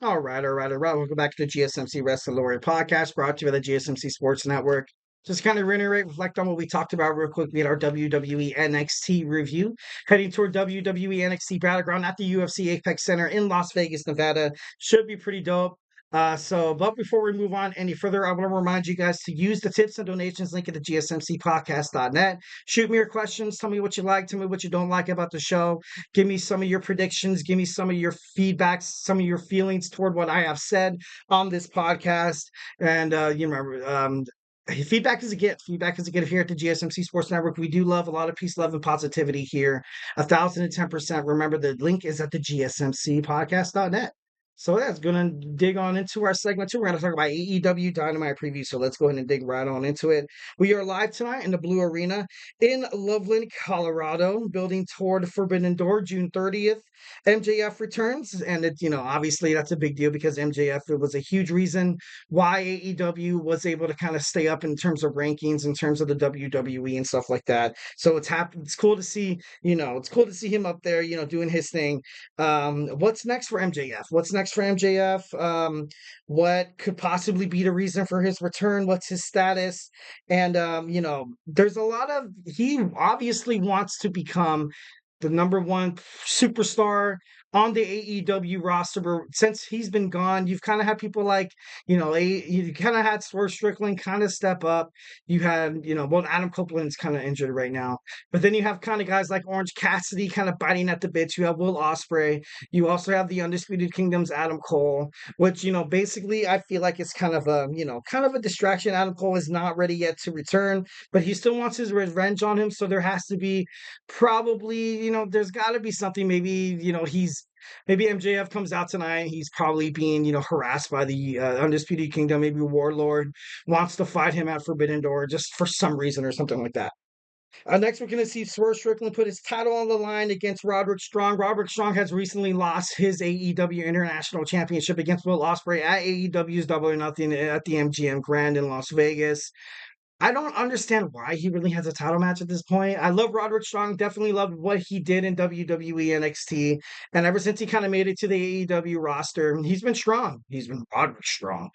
All right. Welcome back to the GSMC Wrestling Laureate Podcast, brought to you by the GSMC Sports Network. Just kind of reiterate, reflect on what we talked about real quick. We had our WWE NXT review, heading toward WWE NXT Battleground at the UFC Apex Center in Las Vegas, Nevada. Should be pretty dope. But before we move on any further, I want to remind you guys to use the tips and donations link at the GSMCpodcast.net. Shoot me your questions. Tell me what you like. Tell me what you don't like about the show. Give me some of your predictions. Give me some of your feedbacks, some of your feelings toward what I have said on this podcast. And you remember, feedback is a gift. Feedback is a gift here at the GSMC Sports Network. We do love a lot of peace, love, and positivity here. 1,010%. Remember, the link is at the GSMCpodcast.net. So that's going to dig on into our segment two. We're going to talk about AEW Dynamite preview. So let's go ahead and dig right on into it. We are live tonight in the Blue Arena in Loveland, Colorado, building toward Forbidden Door, June 30th. MJF returns, and obviously that's a big deal because MJF, it was a huge reason why AEW was able to kind of stay up in terms of rankings, in terms of the WWE and stuff like that. So it's cool to see, it's cool to see him up there, doing his thing. What's next for MJF? What's next for MJF? What could possibly be the reason for his return? What's his status? And there's a lot of, he obviously wants to become the number one superstar on the AEW roster. But since he's been gone, you've kind of had people like, you kind of had Swerve Strickland kind of step up. You had, well, Adam Copeland's kind of injured right now. But then you have kind of guys like Orange Cassidy kind of biting at the bits. You have Will Ospreay. You also have the Undisputed Kingdom's Adam Cole, which, basically I feel like it's kind of a distraction. Adam Cole is not ready yet to return, but he still wants his revenge on him. So there has to be probably, there's got to be something. Maybe MJF comes out tonight. He's probably being, harassed by the Undisputed Kingdom. Maybe Warlord wants to fight him at Forbidden Door just for some reason or something like that. Next, we're going to see Swerve Strickland put his title on the line against Roderick Strong. Roderick Strong has recently lost his AEW International Championship against Will Ospreay at AEW's Double or Nothing at the MGM Grand in Las Vegas. I don't understand why he really has a title match at this point. I love Roderick Strong. Definitely loved what he did in WWE NXT. And ever since he kind of made it to the AEW roster, he's been strong. He's been Roderick Strong.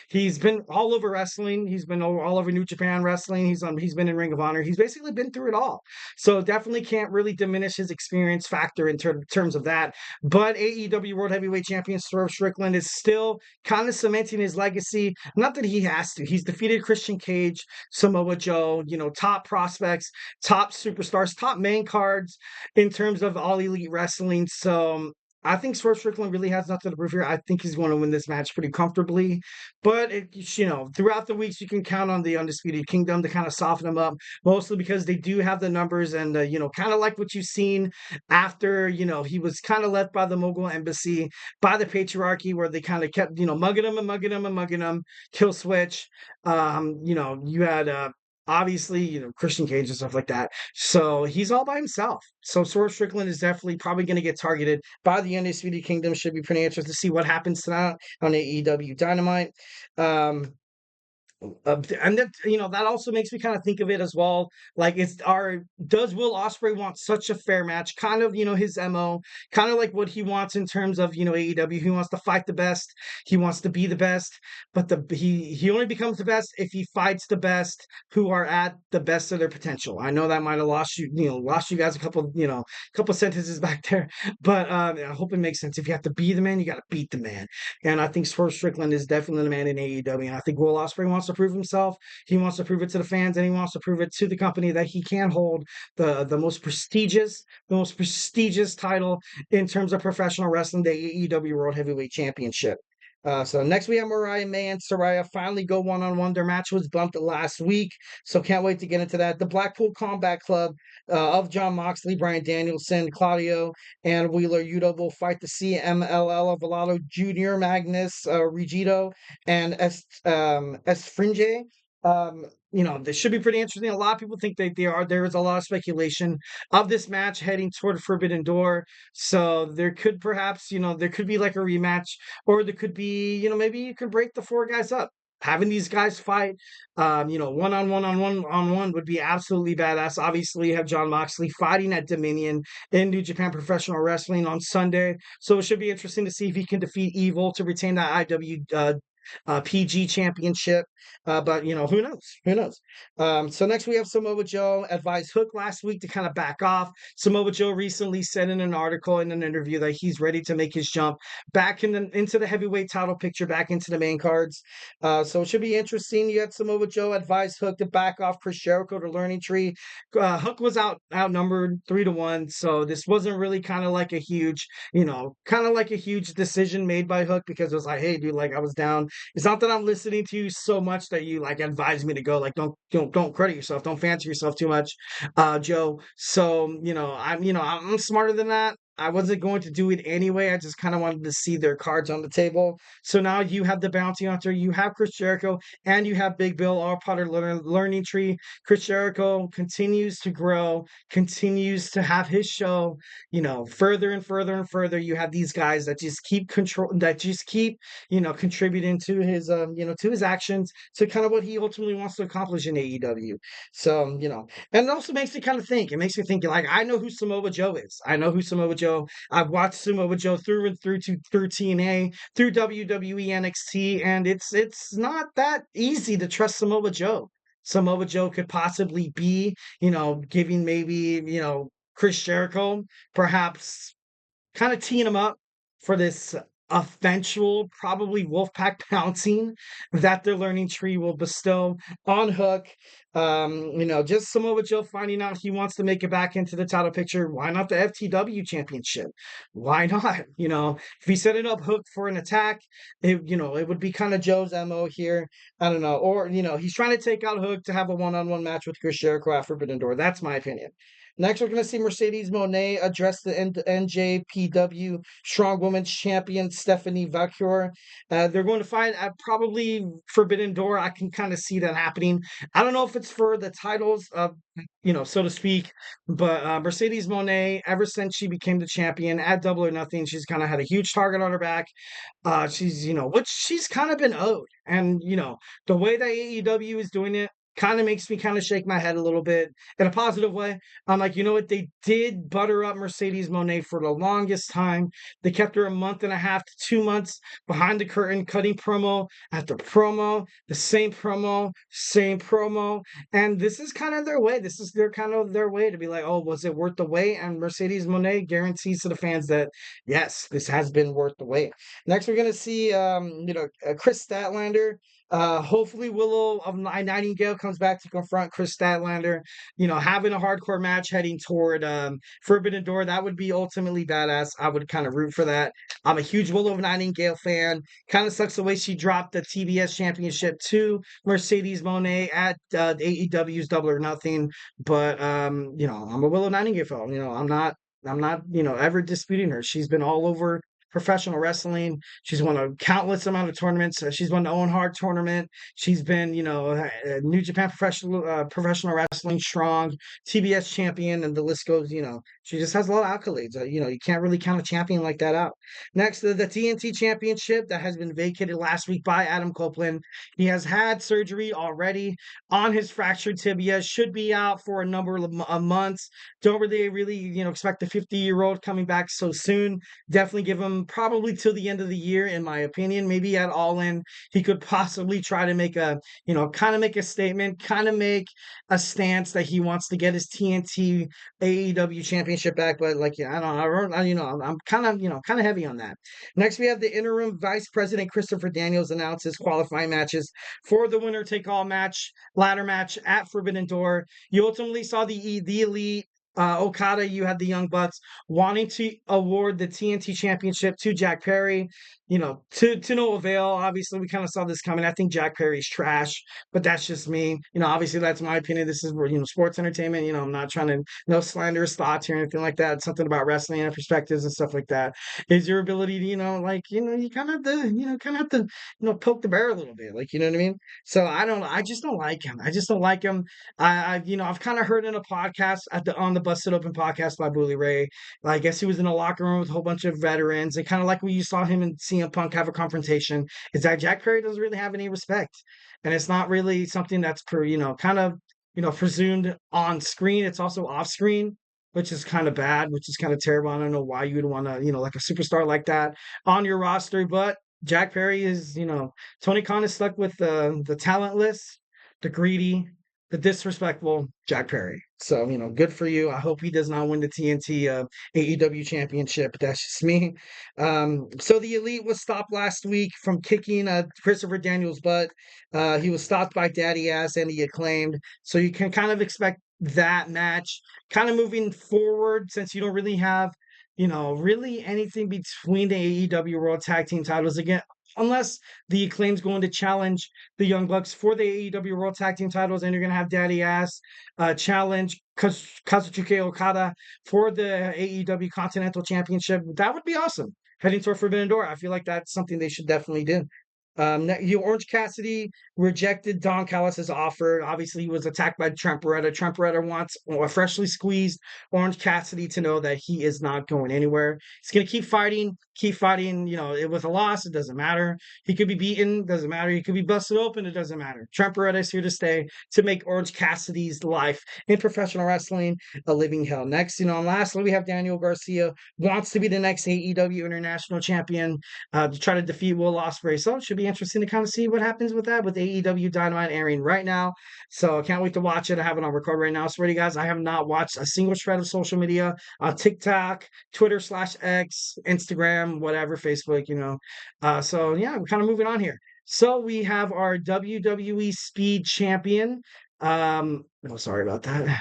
He's been all over wrestling. He's been all over New Japan wrestling. He's been in Ring of Honor. He's basically been through it all. So definitely can't really diminish his experience factor in terms of that. But AEW World Heavyweight Champion Swerve Strickland is still kind of cementing his legacy. Not that he has to. He's defeated Christian Cage, Samoa Joe, top prospects, top superstars, top main cards in terms of all elite wrestling. So I think Swerve Strickland really has nothing to prove here. I think he's going to win this match pretty comfortably. But, throughout the weeks, you can count on the Undisputed Kingdom to kind of soften them up, mostly because they do have the numbers and, kind of like what you've seen after, he was kind of left by the Mogul Embassy, by the patriarchy, where they kind of kept, mugging him and mugging him and mugging him, kill switch. You had obviously, Christian Cage and stuff like that. So he's all by himself. So Swerve Strickland is definitely probably going to get targeted by the Undisputed Kingdom. Should be pretty interesting to see what happens tonight on AEW Dynamite. And that also makes me kind of think of it as well. Like, does Will Ospreay want such a fair match? Kind of, his MO, kind of like what he wants in terms of, AEW. He wants to fight the best. He wants to be the best, but he only becomes the best if he fights the best who are at the best of their potential. I know that might have lost you guys a couple sentences back there, but I hope it makes sense. If you have to be the man, you got to beat the man. And I think Swerve Strickland is definitely the man in AEW. And I think Will Ospreay wants to prove himself. He wants to prove it to the fans, and he wants to prove it to the company that he can hold the most prestigious title in terms of professional wrestling, the AEW World Heavyweight Championship. So next we have Mariah May and Saraya finally go one-on-one. Their match was bumped last week, so can't wait to get into that. The Blackpool Combat Club of Jon Moxley, Bryan Danielson, Claudio, and Wheeler Yuta will fight the CMLL of Velato Jr., Magnus, Regito, and Esfringe. This should be pretty interesting. A lot of people think they are. There is a lot of speculation of this match heading toward Forbidden Door. So there could perhaps, there could be like a rematch, or there could be, maybe you can break the four guys up. having these guys fight, one on one would be absolutely badass. Obviously, you have John Moxley fighting at Dominion in New Japan Professional Wrestling on Sunday, so it should be interesting to see if he can defeat Evil to retain that IW PG championship. But who knows? Who knows? So next we have Samoa Joe advised Hook last week to kind of back off. Samoa Joe recently said in an article in an interview that he's ready to make his jump back into the heavyweight title picture, back into the main cards. So it should be interesting. You had Samoa Joe advised Hook to back off Chris Jericho to Learning Tree. Hook was outnumbered 3-1, so this wasn't really kind of like a huge, decision made by Hook, because it was like, hey, dude, like I was down. It's not that I'm listening to you so much that you like advise me to go. Like, don't credit yourself. Don't fancy yourself too much, Joe. So I'm smarter than that. I wasn't going to do it anyway. I just kind of wanted to see their cards on the table. So now you have the bounty hunter, you have Chris Jericho, and you have Big Bill, all part of Learning Tree. Chris Jericho continues to grow, continues to have his show, further and further and further. You have these guys that just keep contributing to his, to his actions, to kind of what he ultimately wants to accomplish in AEW. So, and it also makes me kind of think. It makes me think, like, I know who Samoa Joe is. I know who Samoa Joe. I've watched Samoa Joe through and through through TNA, through WWE NXT, and it's not that easy to trust Samoa Joe. Samoa Joe could possibly be, giving maybe, Chris Jericho perhaps kind of teeing him up for this eventual, probably Wolfpack pouncing that the Learning Tree will bestow on Hook. Just Samoa Joe finding out he wants to make it back into the title picture. Why not the FTW championship? Why not? If he set it up Hook for an attack, it would be kind of Joe's MO here. I don't know. Or, he's trying to take out Hook to have a one-on-one match with Chris Jericho at Forbidden Door. That's my opinion. Next, we're going to see Mercedes Mone address the NJPW Strong Women's Champion Stephanie Vaquer. They're going to fight at probably Forbidden Door. I can kind of see that happening. I don't know if it's for the titles, so to speak, but Mercedes Mone, ever since she became the champion at Double or Nothing, she's kind of had a huge target on her back. She's, which she's kind of been owed. And, the way that AEW is doing it kind of makes me kind of shake my head a little bit in a positive way. I'm like, you know what? They did butter up Mercedes Mone for the longest time. They kept her a month and a half to 2 months behind the curtain, cutting promo after promo, the same promo, same promo. And this is kind of their way. This is their way to be like, oh, was it worth the wait? And Mercedes Mone guarantees to the fans that, yes, this has been worth the wait. Next, we're going to see, Chris Statlander. Hopefully Willow of Nightingale comes back to confront Chris Statlander, having a hardcore match heading toward Forbidden Door. That would be ultimately badass. I would kind of root for that. I'm a huge Willow of Nightingale fan. Kind of sucks the way she dropped the TBS championship to Mercedes Mone at AEW's Double or Nothing. But I'm a Willow Nightingale fan. I'm not ever disputing her. She's been all over professional wrestling. She's won a countless amount of tournaments. She's won the Owen Hart tournament. She's been, New Japan professional wrestling strong, TBS champion, and the list goes. She just has a lot of accolades. You can't really count a champion like that out. Next, the TNT Championship that has been vacated last week by Adam Copeland. He has had surgery already on his fractured tibia. Should be out for a number of months. Don't really, expect the 50-year-old coming back so soon. Definitely give him probably till the end of the year, in my opinion. Maybe at All In, he could possibly try to make make a statement, kind of make a stance that he wants to get his TNT AEW championship back. But I'm kind of heavy on that. Next, we have the interim vice president Christopher Daniels announces qualifying matches for the winner take all ladder match at Forbidden Door. You ultimately saw the elite. Okada, you had the Young Bucks wanting to award the TNT Championship to Jack Perry, to no avail. Obviously, we kind of saw this coming. I think Jack Perry's trash, but that's just me. Obviously, that's my opinion. This is sports entertainment. I'm not trying to no slanderous thoughts or anything like that. It's something about wrestling and perspectives and stuff like that. Is your ability to, you kind of have to, poke the bear a little bit, like, you know what I mean? So I just don't like him. I just don't like him. I've kind of heard in a podcast on the Busted Open podcast by Bully Ray. I guess he was in a locker room with a whole bunch of veterans, and kind of like when you saw him and CM Punk have a confrontation, is that Jack Perry doesn't really have any respect, and it's not really something that's kind of presumed on screen. It's also off screen, which is kind of bad, which is kind of terrible. I don't know why you would want to, like a superstar like that on your roster, but Jack Perry is, Tony Khan is stuck with the talentless, the greedy, the disrespectful Jack Perry. So, good for you. I hope he does not win the TNT AEW Championship. That's just me. So the Elite was stopped last week from kicking Christopher Daniels' butt. He was stopped by Daddy Ass and he acclaimed. So you can kind of expect that match kind of moving forward, since you don't really have really anything between the AEW World Tag Team titles again, unless the Acclaim's going to challenge the Young Bucks for the AEW World Tag Team titles, and you're going to have Daddy Ass challenge Kazuchika Okada for the AEW Continental Championship. That would be awesome. Heading toward Forbidden Door, I feel like that's something they should definitely do. Orange Cassidy rejected Don Callis' offer. Obviously, he was attacked by Trent Beretta. Trent Beretta wants a freshly squeezed Orange Cassidy to know that he is not going anywhere. He's going to keep fighting. With a loss, it doesn't matter. He could be beaten, doesn't matter. He could be busted open, it doesn't matter. Trent Beretta is here to stay, to make Orange Cassidy's life in professional wrestling a living hell. Next, and lastly, we have Daniel Garcia, wants to be the next AEW International Champion to try to defeat Will Ospreay. So it should be interesting to kind of see what happens with that, with AEW Dynamite airing right now. So I can't wait to watch it. I have it on record right now. So ready, guys, I have not watched a single shred of social media on TikTok, Twitter/X, Instagram, whatever, Facebook, So yeah, we're kind of moving on here. So we have our WWE Speed Champion. Sorry about that.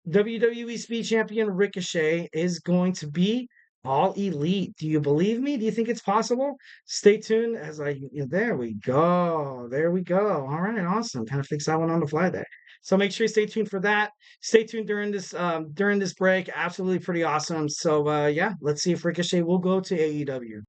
WWE Speed Champion Ricochet is going to be all elite. Do you believe me? Do you think it's possible? Stay tuned as there we go. There we go. All right, awesome. Kind of fix that one on the fly there. So make sure you stay tuned for that. Stay tuned during this break. Absolutely pretty awesome. So yeah, let's see if Ricochet will go to AEW.